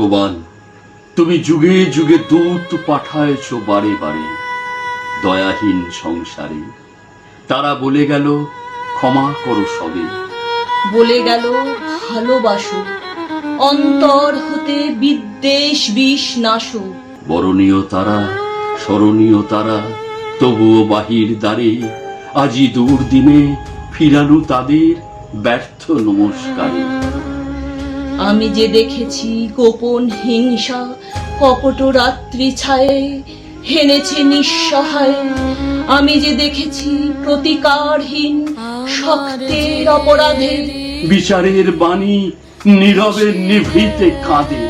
ভগবান, তুমি যুগে যুগে দূত পাঠায়ছ বারে বারে দয়াহীন সংসারে। তারা বলে গেল ক্ষমা করো সবে, বলে গেল ভালোবাসো, অন্তর হতে বিদ্বেষ বিষ নাশো। বরণীয় তারা, স্মরণীয় তারা, তবুও বাহির দ্বারে আজি দুর্দিনে ফিরালু তাদের ব্যর্থ নমস্কারে। আমি যে দেখেছি গোপন হিংসা কপট রাত্রি ছায়ে হেনেছে নিঃসহায়। আমি যে দেখেছি প্রতিকারহীন শক্তের অপরাধের বিচারের বাণী নীরবে নিভৃতে কাঁদে।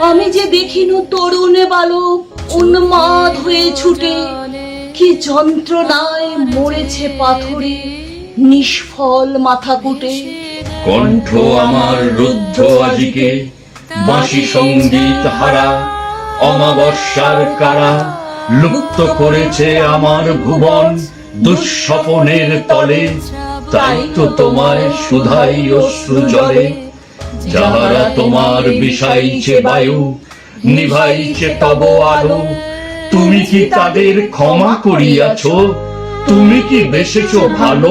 আমি যে দেখিনু তরুণ বালক উন্মাদ হয়ে ছুটে কি যন্ত্রণায় মরেছে পাথরে নিষ্ফল মাথা কুটে। কণ্ঠ আমার রুদ্ধ আজিকে, বাঁশি সঙ্গীত হারা, অমাবস্যার কারা লুপ্ত করেছে আমার ভুবন দুঃস্বপনের তলে। তাই তো তোমায় শুধাই অশ্রু জলে, যাহারা তোমার বিষাইছে বায়ু, নিভাইছে তব আলো। তুমি কি তাদের ক্ষমা করিয়াছ? তুমি কি বেসেছ ভালো?